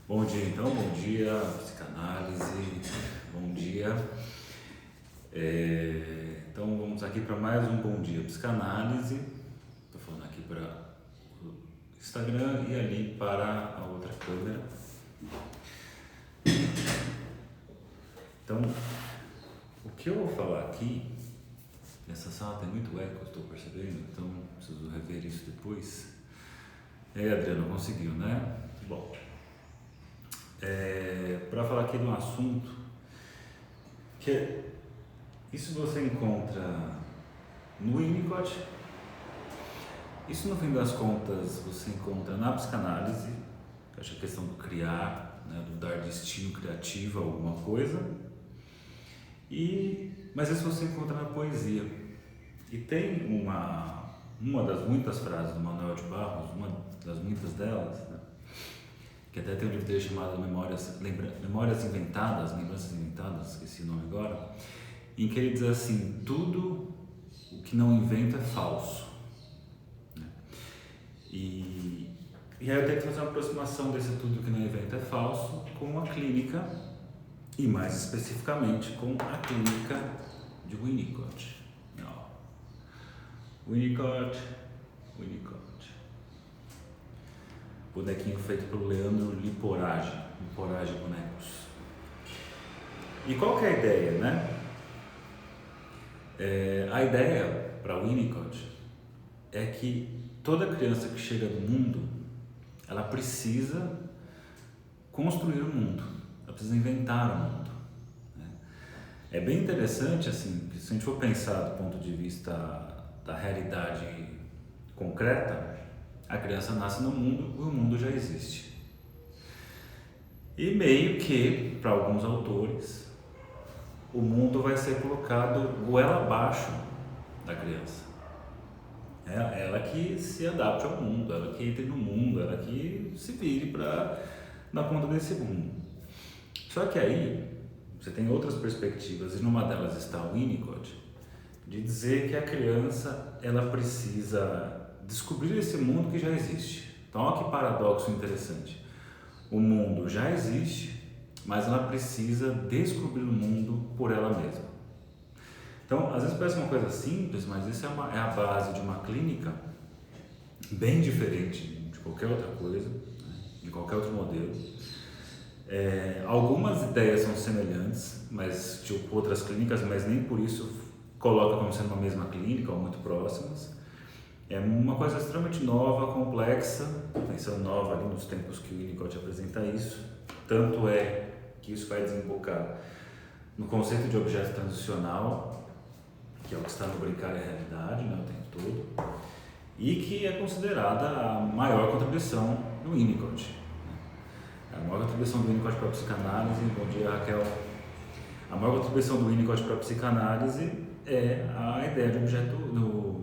Bom dia, então, bom dia, psicanálise, bom dia. Então, vamos aqui para mais um Bom Dia Psicanálise. Estou falando aqui para o Instagram e ali para a outra câmera. Então, o que eu vou falar aqui, nessa sala tem muito eco, estou percebendo, então preciso rever isso depois. Adriano, conseguiu, né? Bom. Para falar aqui de um assunto que isso você encontra no Winnicott, isso no fim das contas você encontra na psicanálise, que acho a questão do criar, né, do dar destino criativo a alguma coisa, mas isso você encontra na poesia. E tem uma das muitas frases do Manuel de Barros, uma das muitas delas, né, que até tem um livro dele chamado Memórias Inventadas, Lembranças Inventadas, esqueci o nome agora, em que ele diz assim: tudo o que não inventa é falso. E aí eu tento fazer uma aproximação desse tudo que não inventa é falso com a clínica, e mais especificamente com a clínica de Winnicott. Winnicott. Bonequinho feito pelo Leandro Liporage Bonecos. E qual que é a ideia, né? A ideia para Winnicott é que toda criança que chega no mundo, ela precisa construir o mundo, ela precisa inventar o mundo, né? É bem interessante, assim, que se a gente for pensar do ponto de vista da realidade concreta, a criança nasce no mundo e o mundo já existe. E meio que, para alguns autores, o mundo vai ser colocado goela abaixo da criança. Ela que se adapte ao mundo, ela que entre no mundo, ela que se vire para dar conta desse mundo. Só que aí, você tem outras perspectivas, e numa delas está o Winnicott, de dizer que a criança ela precisa descobrir esse mundo que já existe. Então, olha que paradoxo interessante. O mundo já existe, mas ela precisa descobrir o mundo por ela mesma. Então, às vezes parece uma coisa simples, mas isso é a base de uma clínica bem diferente de qualquer outra coisa, de qualquer outro modelo. Algumas ideias são semelhantes, mas tipo outras clínicas, mas nem por isso coloca como sendo uma mesma clínica ou muito próximas. É uma coisa extremamente nova, complexa, pensando nova ali nos tempos que o Winnicott apresenta isso. Tanto é que isso vai desembocar no conceito de objeto transicional, que é o que está no Brincar e a Realidade, né, o tempo todo, e que é considerada a maior contribuição do Winnicott. A maior contribuição do Winnicott para a psicanálise, bom dia Raquel, a maior contribuição do Winnicott para a psicanálise é a ideia de do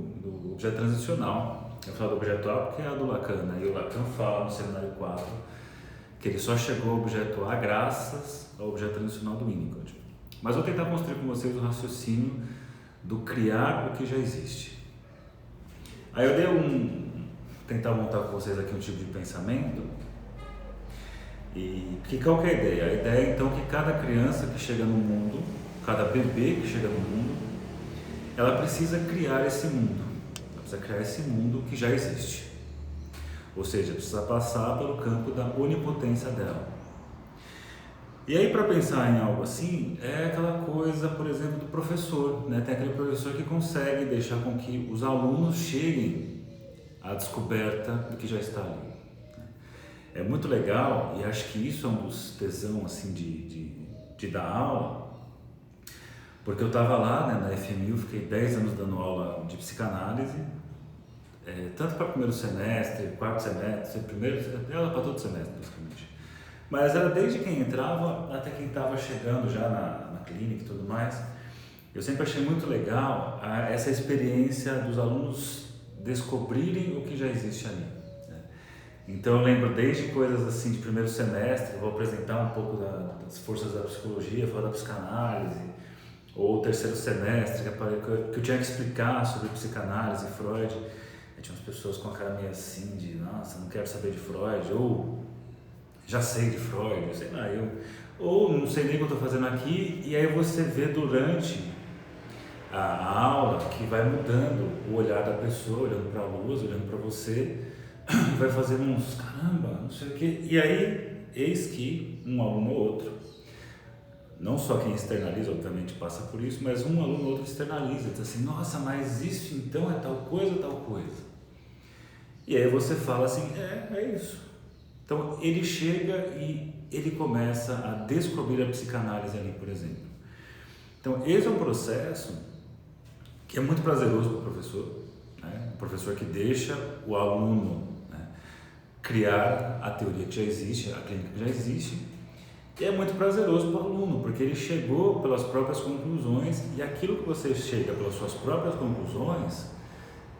objeto transicional. Eu falo do objeto A porque é a do Lacan, né? E o Lacan fala no Seminário 4 que ele só chegou ao objeto A graças ao objeto transicional do Winnicott. Mas vou tentar construir com vocês o raciocínio do criar o que já existe. Aí eu tentar montar com vocês aqui um tipo de pensamento. E qual que é a ideia? A ideia é então que cada criança que chega no mundo, cada bebê que chega no mundo, ela precisa criar esse mundo. Ela precisa criar esse mundo que já existe. Ou seja, precisa passar pelo campo da onipotência dela. E aí, para pensar em algo assim, é aquela coisa, por exemplo, do professor, né? Tem aquele professor que consegue deixar com que os alunos cheguem à descoberta do que já está ali. É muito legal, e acho que isso é um dos tesão assim, de dar aula, porque eu estava lá, né, na FMU, fiquei 10 anos dando aula de psicanálise, tanto para primeiro semestre, quarto semestre, era para todo semestre, basicamente. Mas era desde quem entrava até quem estava chegando já na clínica e tudo mais. Eu sempre achei muito legal essa experiência dos alunos descobrirem o que já existe ali. Então eu lembro desde coisas assim de primeiro semestre, vou apresentar um pouco das forças da psicologia, falar da psicanálise, ou terceiro semestre, que eu tinha que explicar sobre psicanálise e Freud. Aí tinha umas pessoas com a cara meio assim de, nossa, não quero saber de Freud, ou já sei de Freud, sei lá, ou não sei nem o que eu estou fazendo aqui, e aí você vê durante a aula que vai mudando o olhar da pessoa, olhando para a luz, olhando para você, vai fazendo uns caramba, não sei o que, e aí eis que um aluno ou outro, não só quem externaliza obviamente passa por isso, mas um aluno ou outro externaliza, diz assim, nossa, mas isso então é tal coisa ou tal coisa, e aí você fala assim, é isso. Então ele chega e ele começa a descobrir a psicanálise ali, por exemplo. Então esse é um processo que é muito prazeroso para o professor, né? O professor que deixa o aluno, né, criar a teoria que já existe, a clínica que já existe, e é muito prazeroso para o aluno, porque ele chegou pelas próprias conclusões, e aquilo que você chega pelas suas próprias conclusões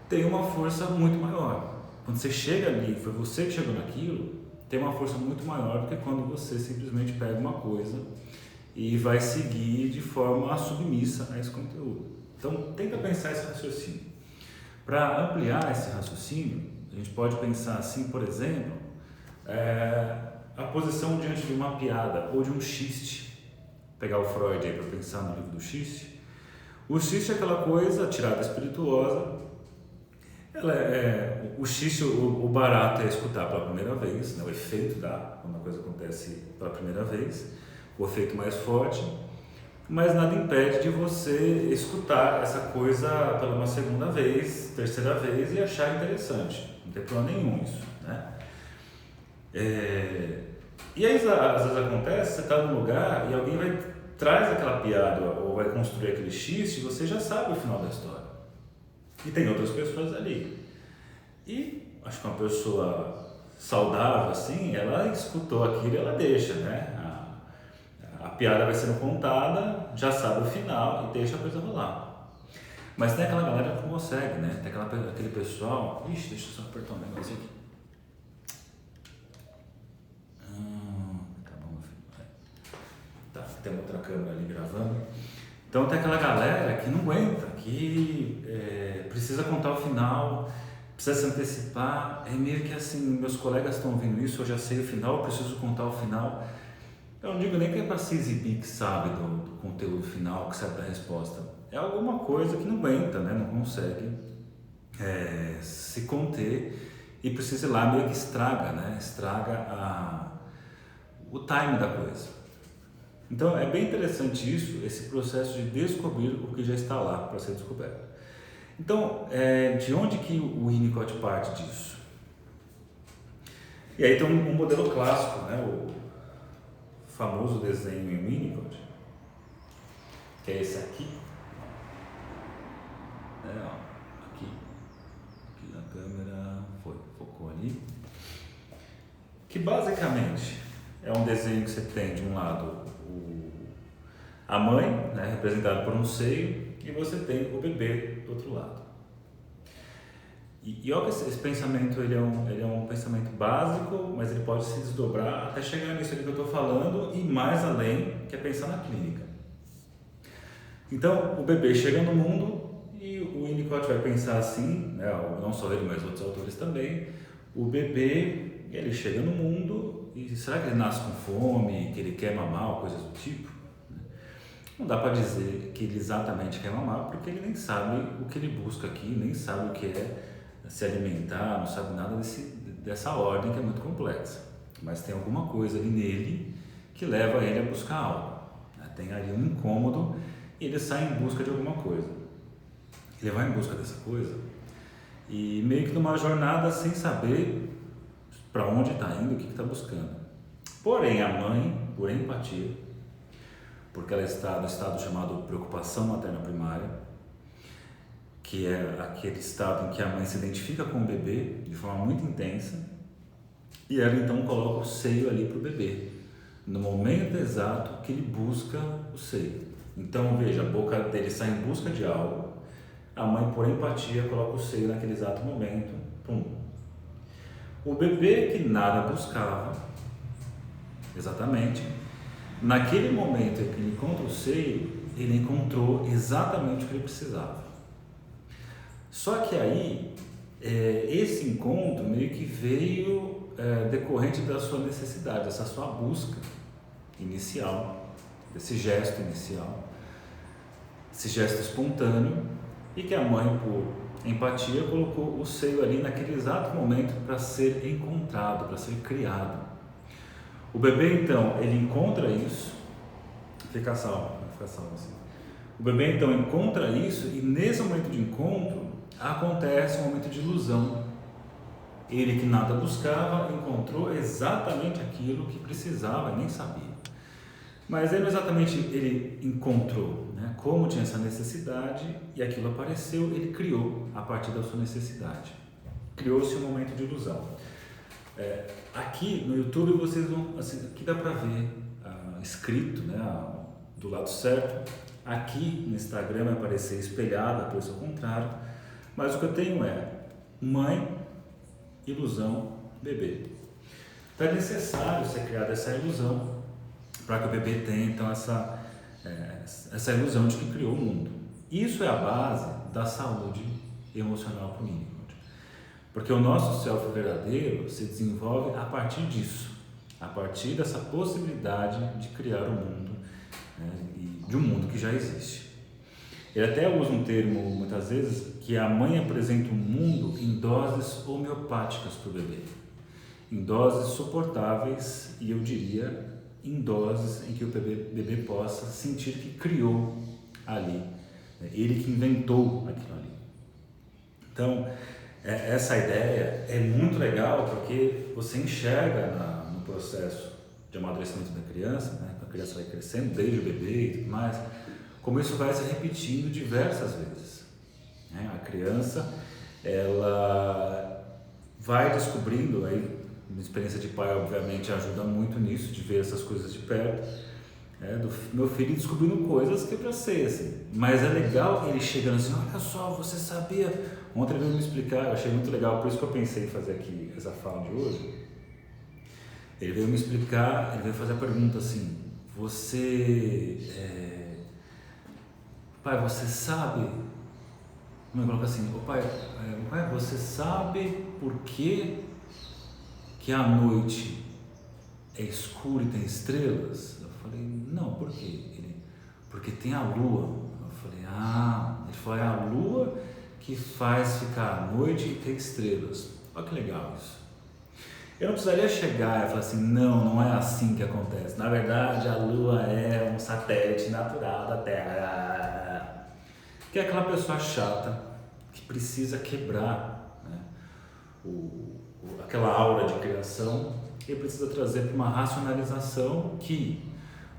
tem uma força muito maior. Quando você chega ali, foi você que chegou naquilo, tem uma força muito maior do que quando você simplesmente pega uma coisa e vai seguir de forma submissa a esse conteúdo. Então, tenta pensar esse raciocínio. Para ampliar esse raciocínio, a gente pode pensar assim, por exemplo, a posição diante de uma piada ou de um xiste. Pegar o Freud aí para pensar no livro do xiste. O xiste é aquela coisa, tirada espirituosa. O xiste, o barato é escutar pela primeira vez, né? O efeito quando a coisa acontece pela primeira vez, o efeito mais forte. Mas nada impede de você escutar essa coisa pela uma segunda vez, terceira vez e achar interessante. Não tem problema nenhum isso, né? E aí às vezes acontece, você está num lugar e alguém traz aquela piada ou vai construir aquele xiste e você já sabe o final da história. E tem outras pessoas ali. E acho que uma pessoa saudável assim, ela escutou aquilo e ela deixa, né? A piada vai sendo contada, já sabe o final e deixa a coisa rolar. Mas tem aquela galera que não consegue, né? Tem aquele pessoal... Ixi, deixa eu só apertar um negócio aqui. Tá bom, meu filho. Tá, tem outra câmera ali gravando. Então tem aquela galera que não aguenta, que precisa contar o final, precisa se antecipar. É meio que assim, meus colegas estão ouvindo isso, eu já sei o final, eu preciso contar o final. Eu não digo nem que é para se exibir que sabe do conteúdo final, que sabe da resposta. É alguma coisa que não aguenta, né? Não consegue se conter e precisa ir lá, meio que estraga, né? Estraga o time da coisa. Então é bem interessante isso, esse processo de descobrir o que já está lá para ser descoberto. Então, de onde que o Winnicott parte disso? E aí tem um modelo clássico, né? O famoso desenho em Winnicott, que é esse aqui, aqui na câmera, focou ali, que basicamente é um desenho que você tem de um lado a mãe, né, representada por um seio, e você tem o bebê do outro lado. E olha que esse pensamento ele é um pensamento básico, mas ele pode se desdobrar até chegar nisso aqui que eu estou falando e mais além, que é pensar na clínica. Então, o bebê chega no mundo e o Winnicott vai pensar assim, né, não só ele, mas outros autores também, o bebê, ele chega no mundo e será que ele nasce com fome, que ele quer mamar ou coisas do tipo? Não dá para dizer que ele exatamente quer mamar, porque ele nem sabe o que ele busca aqui, nem sabe o que é se alimentar, não sabe nada dessa ordem que é muito complexa. Mas tem alguma coisa ali nele que leva ele a buscar algo. Tem ali um incômodo e ele sai em busca de alguma coisa. Ele vai em busca dessa coisa e meio que numa jornada sem saber para onde está indo, o que está buscando. Porém, a mãe, por empatia, porque ela está no estado chamado preocupação materna primária, que é aquele estado em que a mãe se identifica com o bebê de forma muito intensa e ela então coloca o seio ali para o bebê, no momento exato que ele busca o seio. Então veja, a boca dele sai em busca de algo, a mãe por empatia coloca o seio naquele exato momento, pum. O bebê que nada buscava, exatamente, naquele momento em que ele encontra o seio, ele encontrou exatamente o que ele precisava. Só que aí, esse encontro meio que veio decorrente da sua necessidade, dessa sua busca inicial, desse gesto inicial, esse gesto espontâneo, e que a mãe, por empatia, colocou o seio ali naquele exato momento para ser encontrado, para ser criado. O bebê então, ele encontra isso, fica salvo assim. O bebê então encontra isso, e nesse momento de encontro acontece um momento de ilusão. Ele que nada buscava encontrou exatamente aquilo que precisava e nem sabia. Mas ele exatamente ele encontrou, né? Como tinha essa necessidade e aquilo apareceu, ele criou a partir da sua necessidade. Criou-se um momento de ilusão. Aqui no YouTube vocês vão, assim, aqui dá para ver escrito, né, do lado certo. Aqui no Instagram vai aparecer espelhado, a coisa ao contrário. Mas o que eu tenho é mãe, ilusão, bebê. Então é necessário ser criada essa ilusão para que o bebê tenha então essa ilusão de que criou o mundo. Isso é a base da saúde emocional para o Winnicott. Porque o nosso self verdadeiro se desenvolve a partir disso, a partir dessa possibilidade de criar o mundo, né, e de um mundo que já existe. Ele até usa um termo, muitas vezes, que a mãe apresenta o mundo em doses homeopáticas para o bebê. Em doses suportáveis e, eu diria, em doses em que o bebê possa sentir que criou ali, ele que inventou aquilo ali. Então, essa ideia é muito legal porque você enxerga no processo de amadurecimento da criança, né? A criança vai crescendo desde o bebê e tudo mais, como isso vai se repetindo diversas vezes, né? A criança, ela vai descobrindo, aí uma experiência de pai obviamente ajuda muito nisso, de ver essas coisas de perto, do meu filho descobrindo coisas que é para ser assim, mas é legal ele chegando assim, olha só, você sabia, ontem ele veio me explicar, eu achei muito legal, por isso que eu pensei em fazer aqui essa fala de hoje. Ele veio me explicar, ele veio fazer a pergunta assim, pai, você sabe, me coloca assim, pai, você sabe por que à noite é escuro e tem estrelas? Eu falei, não, por quê? Ele, porque tem a lua. Eu falei, ele falou, é a lua que faz ficar à noite e ter estrelas. Olha que legal isso. Eu não precisaria chegar e falar assim, não é assim que acontece. Na verdade, a lua é um satélite natural da Terra. Que é aquela pessoa chata que precisa quebrar, né, aquela aura de criação, e precisa trazer para uma racionalização que,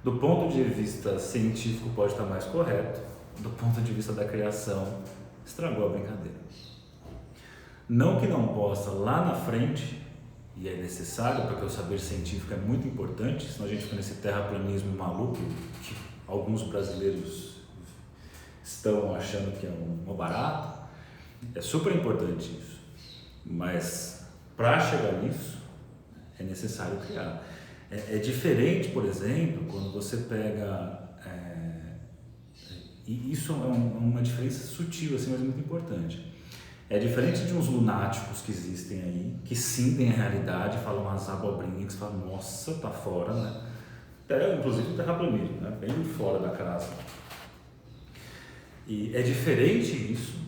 do ponto de vista científico, pode estar mais correto, do ponto de vista da criação, estragou a brincadeira. Não que não possa lá na frente, e é necessário, porque o saber científico é muito importante, senão a gente fica nesse terraplanismo maluco que alguns brasileiros estão achando que é um barato. É super importante isso, mas para chegar nisso é necessário criar. É diferente, por exemplo, quando você pega, e isso é uma diferença sutil, assim, mas muito importante. É diferente de uns lunáticos que existem aí, que sentem a realidade, falam umas abobrinhas, que você fala, nossa, tá fora, né? Inclusive o terraplanismo, né? Bem fora da casa. E é diferente isso,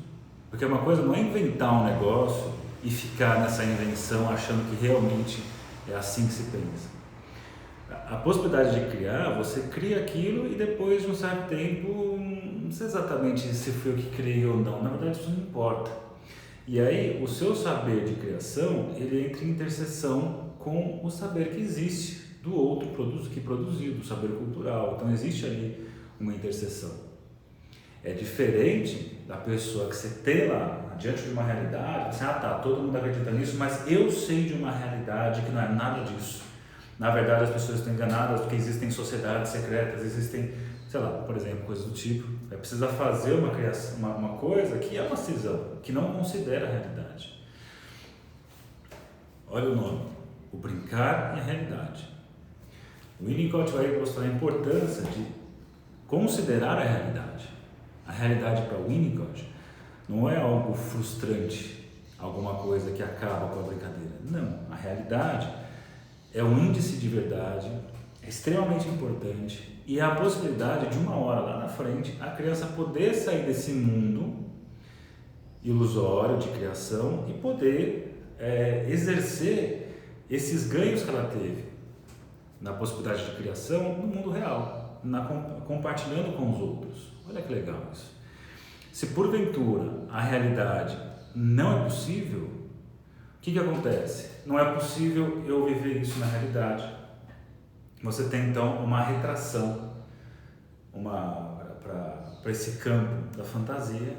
porque uma coisa não é inventar um negócio e ficar nessa invenção achando que realmente é assim que se pensa. A possibilidade de criar, você cria aquilo e depois de um certo tempo, não sei exatamente se foi eu que criei ou não, na verdade isso não importa. E aí o seu saber de criação, ele entra em interseção com o saber que existe do outro que produziu, do saber cultural. Então existe ali uma interseção. É diferente da pessoa que você tem lá, diante de uma realidade, você, todo mundo acredita nisso, mas eu sei de uma realidade que não é nada disso. Na verdade, as pessoas estão enganadas porque existem sociedades secretas, existem, sei lá, por exemplo, coisas do tipo. Precisa fazer uma criação, uma coisa que é uma cisão, que não considera a realidade. Olha o nome, o brincar e a realidade. O Winnicott vai mostrar a importância de considerar a realidade. A realidade para o Winnicott não é algo frustrante, alguma coisa que acaba com a brincadeira. Não, a realidade é um índice de verdade, é extremamente importante e é a possibilidade de uma hora lá na frente a criança poder sair desse mundo ilusório de criação e poder exercer esses ganhos que ela teve na possibilidade de criação no mundo real, compartilhando com os outros. Olha que legal isso. Se porventura a realidade não é possível, o que acontece? Não é possível eu viver isso na realidade. Você tem então uma retração para esse campo da fantasia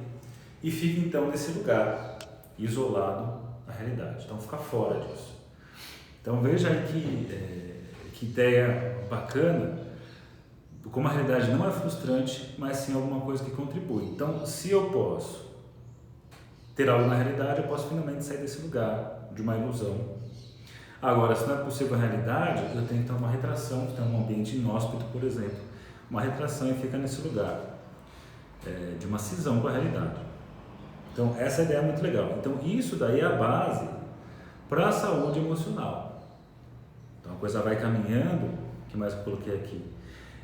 e fica então nesse lugar, isolado da realidade. Então fica fora disso. Então veja aí que ideia bacana, como a realidade não é frustrante, mas sim alguma coisa que contribui. Então, se eu posso ter algo na realidade, eu posso finalmente sair desse lugar, de uma ilusão. Agora, se não é possível a realidade, eu tenho que ter uma retração, ter um ambiente inóspito, por exemplo, uma retração e fica nesse lugar, de uma cisão com a realidade. Então, essa ideia é muito legal. Então, isso daí é a base para a saúde emocional. Então, a coisa vai caminhando, o que mais eu coloquei aqui?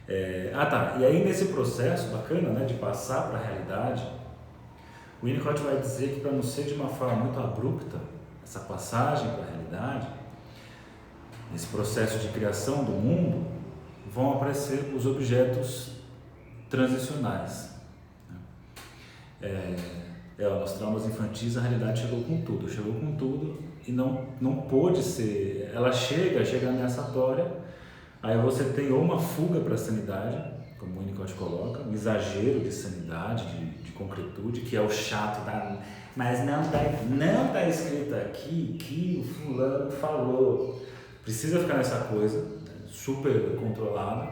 E aí nesse processo bacana, né, de passar para a realidade, o Winnicott vai dizer que para não ser de uma forma muito abrupta, essa passagem para a realidade, nesse processo de criação do mundo, vão aparecer os objetos transicionais. Nos traumas infantis a realidade chegou com tudo e não pôde ser, ela chega ameaçatória. Aí você tem ou uma fuga para a sanidade, como o Winnicott coloca, um exagero de sanidade, de concretude, que é o chato mas não tá escrito aqui que o fulano falou. Precisa ficar nessa coisa, né, super controlada.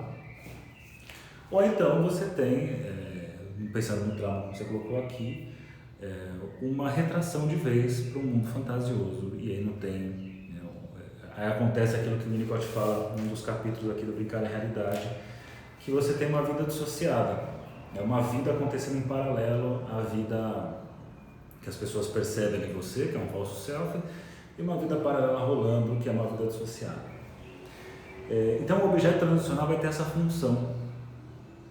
Ou então você tem, pensando no trauma que você colocou aqui, uma retração de vez para um mundo fantasioso, e aí não tem... Aí acontece aquilo que o Winnicott fala num dos capítulos aqui do Brincar em Realidade, que você tem uma vida dissociada, é uma vida acontecendo em paralelo à vida que as pessoas percebem em você, que é um falso self, e uma vida paralela rolando, que é uma vida dissociada. Então o objeto transicional vai ter essa função,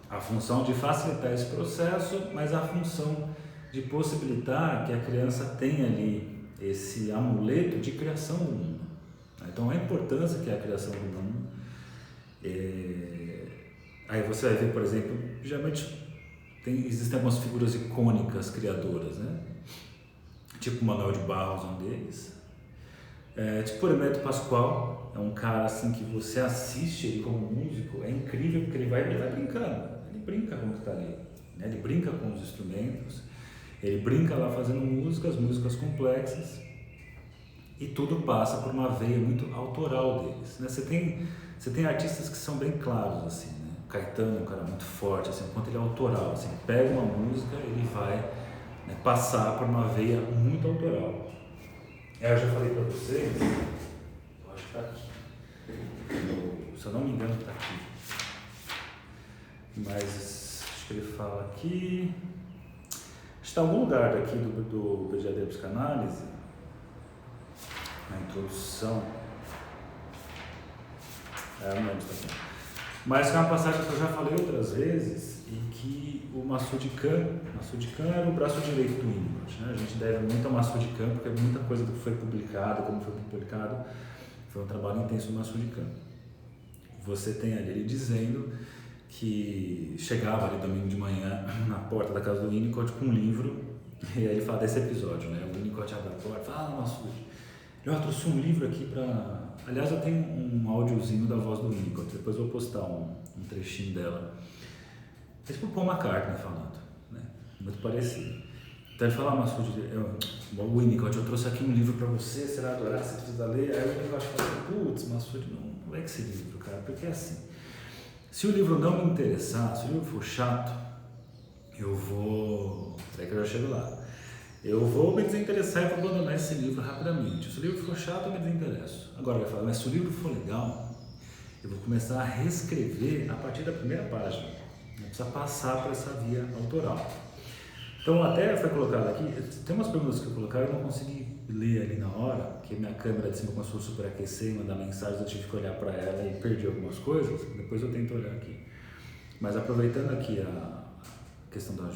a função de facilitar esse processo, mas a função de possibilitar que a criança tenha ali esse amuleto de criação do mundo. Então a importância que é a criação do mundo. Aí você vai ver, por exemplo, geralmente existem algumas figuras icônicas criadoras, né? Tipo Manuel de Barros, um deles. Tipo Hermeto Pascoal, é um cara assim que você assiste ele como músico, é incrível porque ele vai brincando, ele brinca com o que está ali, né? Ele brinca com os instrumentos, ele brinca lá fazendo músicas complexas. E tudo passa por uma veia muito autoral deles, né? Você tem artistas que são bem claros, assim, né? O Caetano é um cara muito forte, assim, enquanto ele é autoral, assim, ele pega uma música, ele vai, né, passar por uma veia muito autoral. Eu já falei para vocês, eu acho que está aqui, se eu não me engano está aqui, mas acho que ele fala aqui, está em algum lugar daqui do Pediatria Psicanálise, na introdução, não lembro se está aqui, mas é uma passagem que eu já falei outras vezes e que o Massoud Khan era o braço direito do Winnicott, né? A gente deve muito ao Massoud Khan porque muita coisa que foi publicada, como foi publicado, foi um trabalho intenso do Massoud Khan. Você tem ali ele dizendo que chegava ali domingo de manhã na porta da casa do Winnicott com um livro, e aí ele fala desse episódio, né? O Winnicott abre a porta e fala: Massoud, eu trouxe um livro aqui para... Aliás, eu tenho um áudiozinho da voz do Winnicott, depois eu vou postar um trechinho dela. É tipo o Paul McCartney falando, né? Muito parecido. Então ele fala: Massoud, Winnicott, eu trouxe aqui um livro para você, você vai adorar, você precisa ler. Aí o Winnicott fala: putz, Massoud, não é que esse livro, cara, porque é assim, se o livro não me interessar, se o livro for chato, eu vou... Peraí que eu já chego lá. Eu vou me desinteressar e vou abandonar esse livro rapidamente. Se o livro for chato, eu me desinteresso. Agora vai falar: mas se o livro for legal, eu vou começar a reescrever a partir da primeira página. Precisa passar por essa via autoral. Então até foi colocado aqui, tem umas perguntas que eu coloquei e eu não consegui ler ali na hora, porque minha câmera de cima começou a superaquecer e mandar mensagem, eu tive que olhar para ela e perdi algumas coisas, depois eu tento olhar aqui. Mas aproveitando aqui a questão da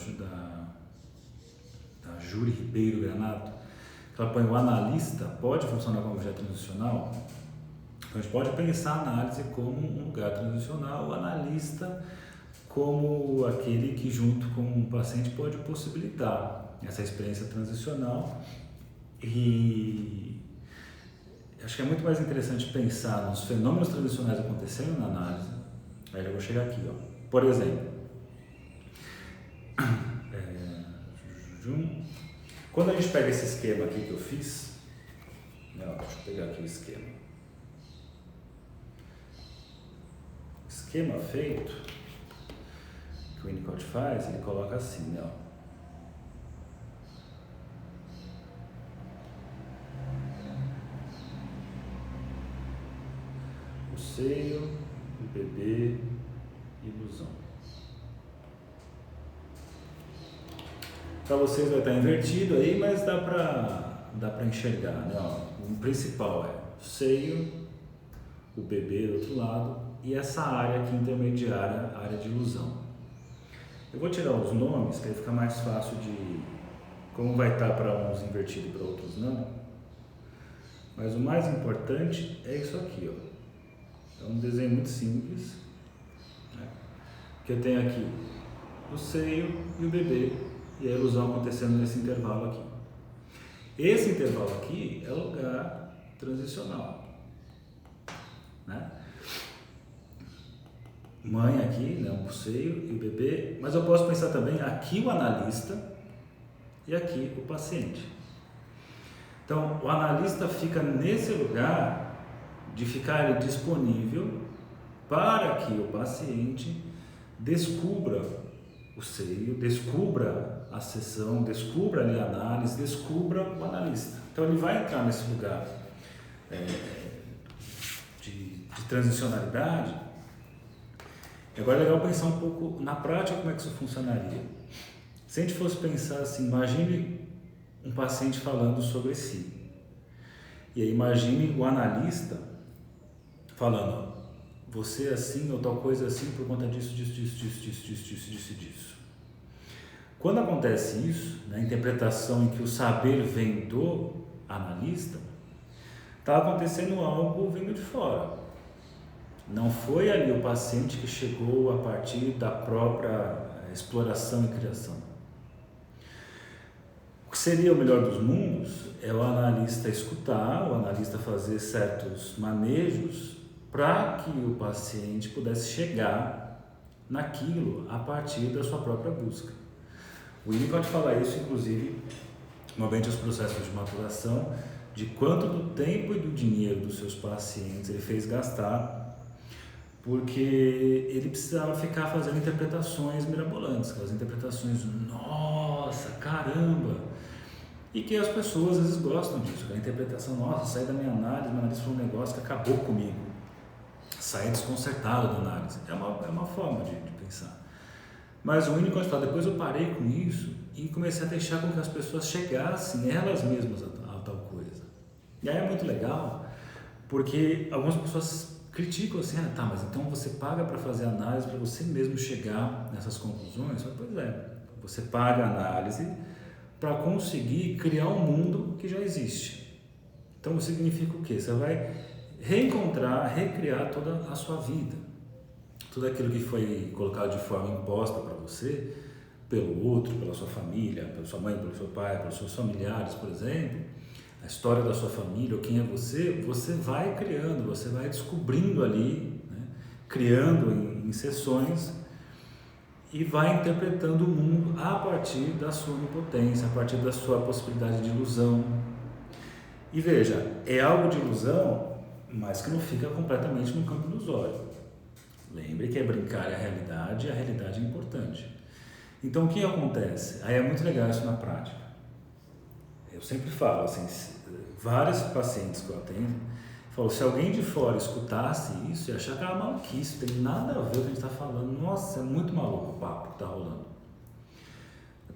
Júri Ribeiro Granato, ela põe o analista pode funcionar como objeto transicional. Então a gente pode pensar a análise como um lugar transicional, o analista como aquele que junto com o paciente pode possibilitar essa experiência transicional. E acho que é muito mais interessante pensar nos fenômenos transicionais acontecendo na análise. Aí eu vou chegar aqui, ó. Por exemplo, quando a gente pega esse esquema aqui que eu fiz, deixa eu pegar aqui o esquema. Esquema feito, que o Winnicott faz, ele coloca assim, ó. O seio, o bebê, ilusão. Para vocês vai estar invertido aí, mas dá para enxergar, né? O principal é o seio, o bebê do outro lado e essa área aqui intermediária, a área de ilusão. Eu vou tirar os nomes, que aí fica mais fácil de... Como vai estar para uns invertido e para outros não. Mas o mais importante é isso aqui, ó. É um desenho muito simples, né? Que eu tenho aqui o seio e o bebê e a ilusão acontecendo nesse intervalo aqui. Esse intervalo aqui é o lugar transicional, né? Mãe aqui, né, o seio e o bebê, mas eu posso pensar também aqui o analista e aqui o paciente. Então, o analista fica nesse lugar de ficar disponível para que o paciente descubra o seio, descubra a sessão, descubra ali a análise, descubra o analista. Então, ele vai entrar nesse lugar de transicionalidade. Agora é legal pensar um pouco na prática como é que isso funcionaria. Se a gente fosse pensar assim, imagine um paciente falando sobre si. E aí imagine o analista falando, você é assim ou tal coisa assim por conta disso. Quando acontece isso, na interpretação em que o saber vem do analista, está acontecendo algo vindo de fora. Não foi ali o paciente que chegou a partir da própria exploração e criação. O que seria o melhor dos mundos é o analista escutar, o analista fazer certos manejos para que o paciente pudesse chegar naquilo a partir da sua própria busca. O Winnicott fala isso, inclusive, normalmente os processos de maturação, de quanto do tempo e do dinheiro dos seus pacientes ele fez gastar porque ele precisava ficar fazendo interpretações mirabolantes, aquelas interpretações, nossa, caramba, e que as pessoas às vezes gostam disso, aquela interpretação, nossa, saí da minha análise foi um negócio que acabou comigo, saí desconcertado da análise, é uma forma de pensar. Mas o Winnicott fala, depois eu parei com isso e comecei a deixar com que as pessoas chegassem elas mesmas a tal coisa. E aí é muito legal, porque algumas pessoas criticam assim, mas então você paga para fazer análise para você mesmo chegar nessas conclusões? Pois é, você paga a análise para conseguir criar um mundo que já existe. Então significa o quê? Você vai reencontrar, recriar toda a sua vida. Tudo aquilo que foi colocado de forma imposta para você, pelo outro, pela sua família, pela sua mãe, pelo seu pai, pelos seus familiares, por exemplo, a história da sua família, ou quem é você vai criando, você vai descobrindo ali, né? Criando em sessões e vai interpretando o mundo a partir da sua onipotência, a partir da sua possibilidade de ilusão. E veja, é algo de ilusão, mas que não fica completamente no campo ilusório. Lembre que é brincar a realidade é importante. Então o que acontece? Aí é muito legal isso na prática. Eu sempre falo, assim, vários pacientes que eu atendo, falam, se alguém de fora escutasse isso, ia achar que era maluquice, não tem nada a ver com o que a gente está falando. Nossa, é muito maluco o papo que está rolando.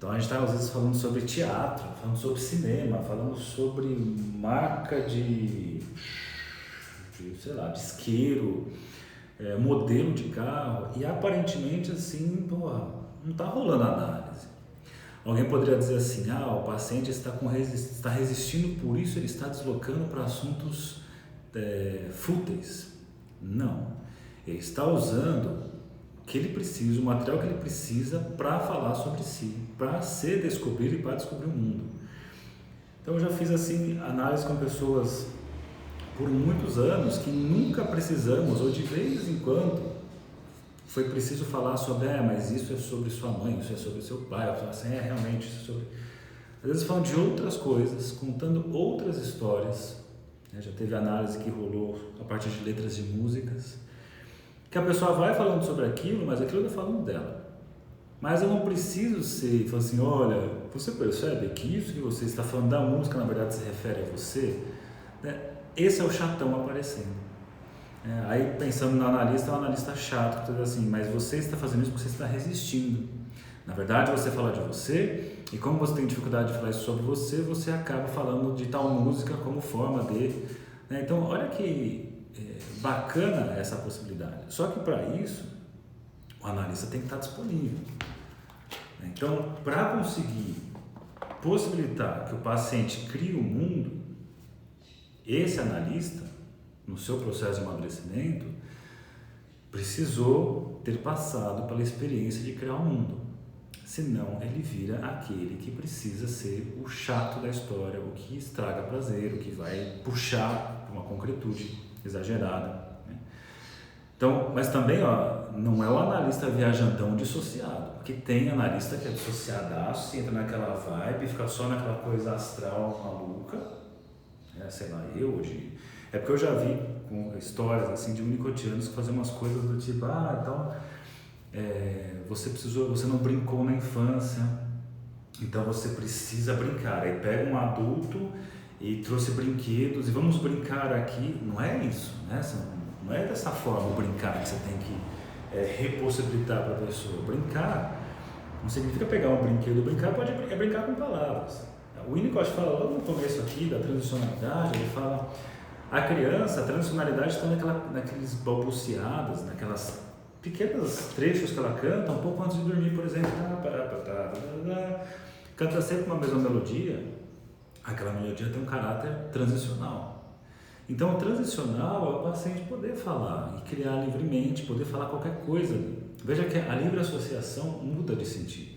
Então a gente está às vezes falando sobre teatro, falando sobre cinema, falando sobre marca sei lá, de isqueiro, modelo de carro, e aparentemente assim, porra, não está rolando análise. Alguém poderia dizer assim, o paciente está resistindo, por isso ele está deslocando para assuntos fúteis. Não, ele está usando o que ele precisa, o material que ele precisa para falar sobre si, para se descobrir e para descobrir o mundo. Então eu já fiz assim análise com pessoas por muitos anos que nunca precisamos, ou de vez em quando foi preciso falar sobre, mas isso é sobre sua mãe, isso é sobre seu pai. Eu falo assim, realmente, isso é sobre... Às vezes falam de outras coisas, contando outras histórias, né? Já teve análise que rolou a partir de letras de músicas, que a pessoa vai falando sobre aquilo, mas aquilo eu estou falando dela. Mas eu não preciso falar assim, olha, você percebe que isso que você está falando da música, na verdade, se refere a você? Né? Esse é o chatão aparecendo. Aí pensando no analista, é um analista chato, que diz assim, mas você está fazendo isso porque você está resistindo. Na verdade, você fala de você, e como você tem dificuldade de falar isso sobre você, você acaba falando de tal música como forma de... Né? Então, olha que bacana essa possibilidade. Só que para isso, o analista tem que estar disponível. Então, para conseguir possibilitar que o paciente crie o mundo, esse analista, no seu processo de amadurecimento, precisou ter passado pela experiência de criar o mundo. Senão, ele vira aquele que precisa ser o chato da história, o que estraga prazer, o que vai puxar para uma concretude exagerada. Né? Então, mas também, não é o analista viajandão dissociado, porque tem analista que é dissociadaço, entra naquela vibe, fica só naquela coisa astral maluca, sei lá, é porque eu já vi com histórias assim de unicotianos que fazem umas coisas do tipo, então você não brincou na infância, então você precisa brincar. Aí pega um adulto e trouxe brinquedos e vamos brincar aqui. Não é isso, né? Não é dessa forma o brincar que você tem que repossibilitar para a pessoa. Brincar não significa pegar um brinquedo. Brincar é brincar com palavras. O Winnicott fala logo no começo aqui da transicionalidade, ele fala a criança, a transicionalidade está naqueles balbuciadas, naquelas pequenos trechos que ela canta um pouco antes de dormir, por exemplo, canta sempre uma mesma melodia, aquela melodia tem um caráter transicional. Então o transicional é o paciente poder falar e criar livremente, poder falar qualquer coisa. Veja que a livre associação muda de sentido.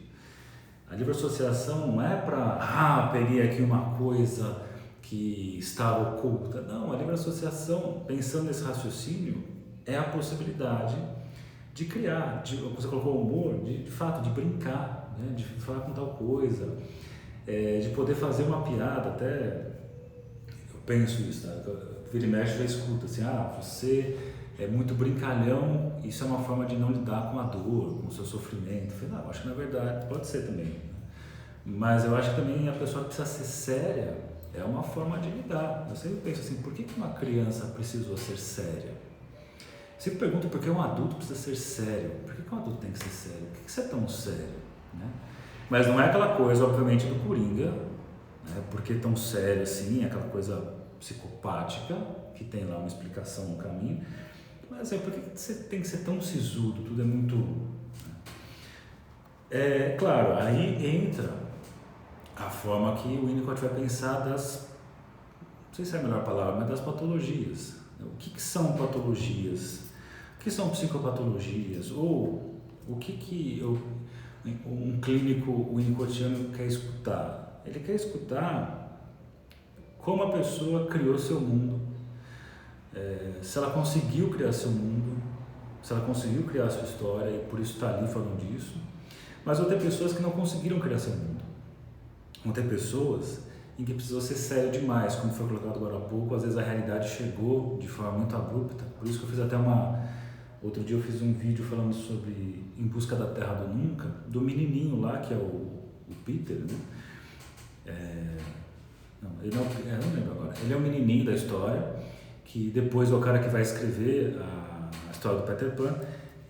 A livre associação não é para, peguei aqui uma coisa que está oculta. Não, a livre associação, pensando nesse raciocínio, é a possibilidade de criar, você colocou o humor, de fato, de brincar, né? De falar com tal coisa, de poder fazer uma piada, até eu penso isso, tá? Vira e mexe já escuta assim, você é muito brincalhão, isso é uma forma de não lidar com a dor, com o seu sofrimento. Eu falei, acho que na verdade pode ser também, né? Mas eu acho que também a pessoa precisa ser séria, é uma forma de lidar. Eu sempre penso assim, por que uma criança precisou ser séria? Eu sempre pergunto por que um adulto precisa ser sério. Por que um adulto tem que ser sério? Por que você é tão sério? Né? Mas não é aquela coisa, obviamente, do Coringa, né? Porque tão sério assim, aquela coisa psicopática, que tem lá uma explicação no caminho. Mas por que você tem que ser tão sisudo? Tudo é muito... Claro, aí entra a forma que o Winnicott vai pensar das, não sei se é a melhor palavra, mas das patologias. O que são patologias? O que são psicopatologias? Ou o que um clínico winnicottiano quer escutar? Ele quer escutar como a pessoa criou seu mundo, se ela conseguiu criar seu mundo, se ela conseguiu criar sua história e por isso está ali falando disso. Mas vão ter pessoas que não conseguiram criar seu mundo. Vão ter pessoas em que precisou ser sério demais, como foi colocado agora há pouco. Às vezes a realidade chegou de forma muito abrupta. Por isso que eu fiz até outro dia eu fiz um vídeo falando sobre Em Busca da Terra do Nunca, do menininho lá, que é o Peter, né? Não lembro agora. Ele é o menininho da história, que depois é o cara que vai escrever a história do Peter Pan.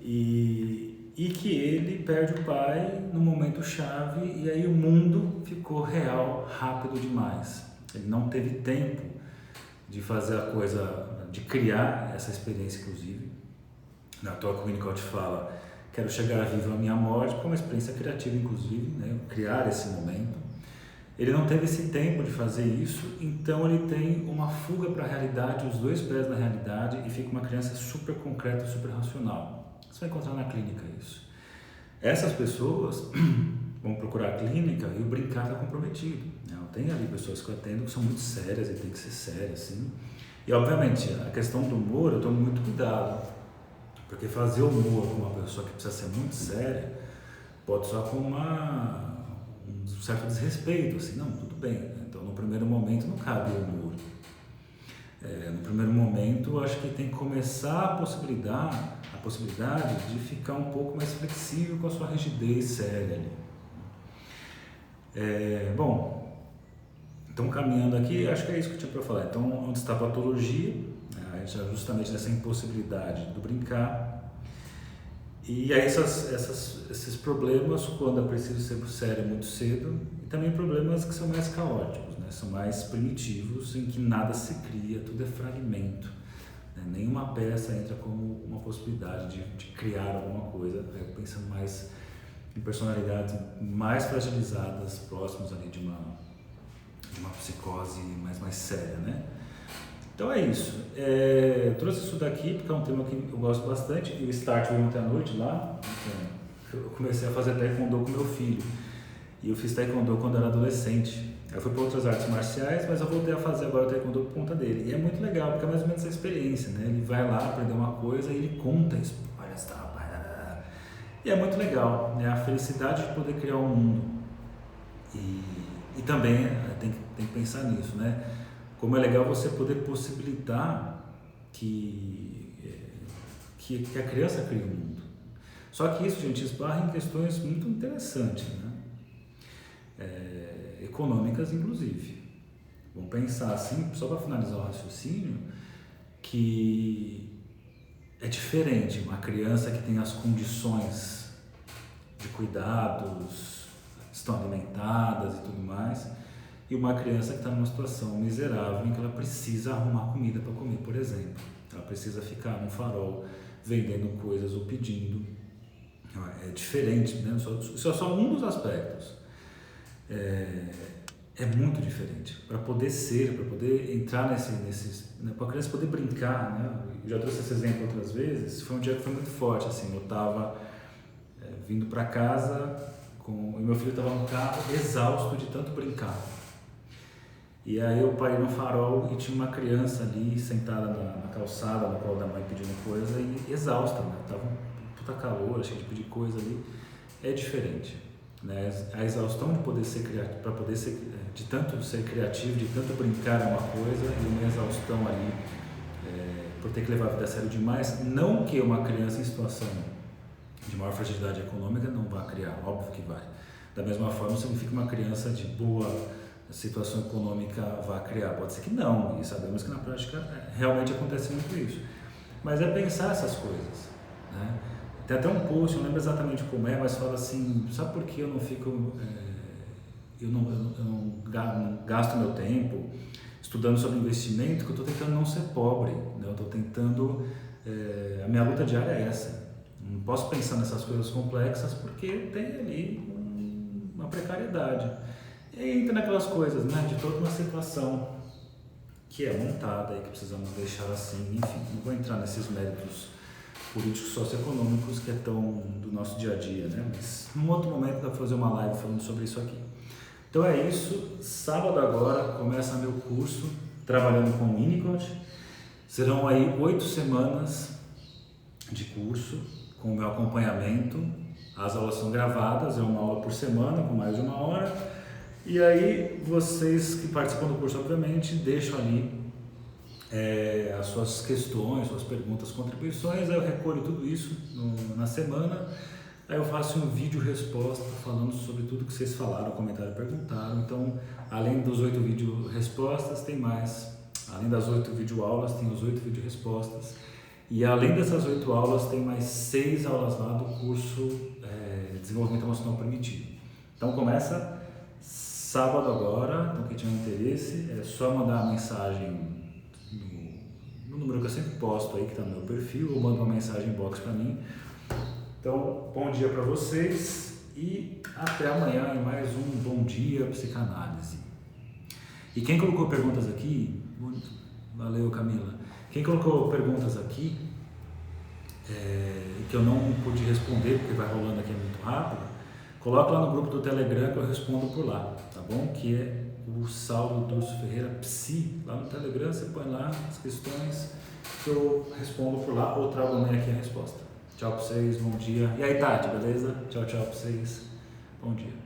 E e que ele perde o pai no momento chave e aí o mundo ficou real rápido demais. Ele não teve tempo de fazer a coisa, de criar essa experiência, inclusive. Na toa que o Winnicott fala, quero chegar vivo à minha morte, como uma experiência criativa, inclusive, né? Criar esse momento. Ele não teve esse tempo de fazer isso, então ele tem uma fuga para a realidade, os dois pés na realidade, e fica uma criança super concreta, super racional. Você vai encontrar na clínica isso. Essas pessoas vão procurar a clínica e o brincar está comprometido. Né? Tem ali pessoas que eu atendo que são muito sérias e tem que ser sérias, assim. E obviamente, a questão do humor, eu tomo muito cuidado, porque fazer humor com uma pessoa que precisa ser muito séria pode soar com um certo desrespeito, assim, não, tudo bem. Então, no primeiro momento, não cabe humor. No primeiro momento, acho que tem que começar a possibilidade de ficar um pouco mais flexível com a sua rigidez séria ali. Bom, então caminhando aqui, acho que é isso que eu tinha para falar. Então, onde está a patologia, né, justamente nessa impossibilidade do brincar. E aí esses problemas, quando é preciso ser sério muito cedo, e também problemas que são mais caóticos, né? São mais primitivos, em que nada se cria, tudo é fragmento. Né? Nenhuma peça entra como uma possibilidade de criar alguma coisa, pensando mais em personalidades mais fragilizadas, próximos ali de uma psicose mais séria, né? Então é isso. Eu trouxe isso daqui porque é um tema que eu gosto bastante. E o start foi ontem à noite lá. Então, eu comecei a fazer taekwondo com meu filho. E eu fiz taekwondo quando era adolescente. Eu fui para outras artes marciais, mas eu voltei a fazer agora o taekwondo por conta dele. E é muito legal, porque é mais ou menos essa experiência, né? Ele vai lá aprender uma coisa e ele conta isso. Olha só. E é muito legal, né? A felicidade de poder criar um mundo. E também tem que pensar nisso, né? Como é legal você poder possibilitar que a criança crie um mundo. Só que isso, gente, esbarra em questões muito interessantes, né? Econômicas, inclusive. Vamos pensar assim, só para finalizar o raciocínio, que é diferente uma criança que tem as condições de cuidados, estão alimentadas e tudo mais, e uma criança que está numa situação miserável em que ela precisa arrumar comida para comer, por exemplo. Ela precisa ficar num farol vendendo coisas ou pedindo. É diferente, né? Isso é só um dos aspectos. É muito diferente. Para poder entrar nesses, né? Para a criança poder brincar, né? Eu já trouxe esse exemplo outras vezes. Foi um dia que foi muito forte, assim. Eu estava vindo para casa e meu filho estava no carro, exausto de tanto brincar. E aí eu parei no farol e tinha uma criança ali sentada na calçada, no colo da mãe pedindo coisa e exausta, né? Tava um puta calor, cheio de pedir coisa ali. É diferente, né? A exaustão de poder ser criativo, para poder ser, de tanto ser criativo, de tanto brincar é uma coisa, e uma exaustão ali por ter que levar a vida a sério demais. Não que uma criança em situação de maior fragilidade econômica não vá criar, óbvio que vai. Da mesma forma, significa que uma criança de boa situação econômica vá criar. Pode ser que não, e sabemos que na prática realmente acontece muito isso. Mas é pensar essas coisas, né? Tem até um post, eu não lembro exatamente como é, mas fala assim, sabe por que eu não fico, eu não gasto meu tempo estudando sobre investimento? Que eu estou tentando não ser pobre, né? Eu estou tentando, a minha luta diária é essa. Não posso pensar nessas coisas complexas porque tem ali uma precariedade. E entra naquelas coisas, né, de toda uma situação que é montada e que precisamos deixar assim, enfim, não vou entrar nesses méritos políticos socioeconômicos que é tão do nosso dia a dia, né, mas num outro momento dá para fazer uma live falando sobre isso aqui. Então é isso, sábado agora começa meu curso trabalhando com o Winnicott, serão aí 8 semanas de curso com o meu acompanhamento, as aulas são gravadas, é uma aula por semana com mais de 1 hora. E aí, vocês que participam do curso, obviamente, deixam ali as suas questões, suas perguntas, contribuições, aí eu recolho tudo isso na semana, aí eu faço um vídeo resposta falando sobre tudo que vocês falaram, comentaram, perguntaram. Então, além dos 8 vídeo respostas, tem mais. Além das 8 vídeo aulas, tem os 8 vídeo respostas. E além dessas 8 aulas, tem mais 6 aulas lá do curso Desenvolvimento Emocional Primitivo. Então começa sábado agora, então quem tiver interesse é só mandar a mensagem no número que eu sempre posto aí, que está no meu perfil, ou manda uma mensagem inbox para mim. Então, bom dia para vocês e até amanhã em mais um Bom Dia Psicanálise. E quem colocou perguntas aqui, valeu Camila, quem colocou perguntas aqui, que eu não pude responder porque vai rolando aqui muito rápido, coloca lá no grupo do Telegram que eu respondo por lá, tá bom? Que é o Saulo Durso Ferreira Psi, lá no Telegram você põe lá as questões que eu respondo por lá ou trago amanhã aqui a resposta. Tchau pra vocês, bom dia. E aí Tati, beleza? Tchau pra vocês, bom dia.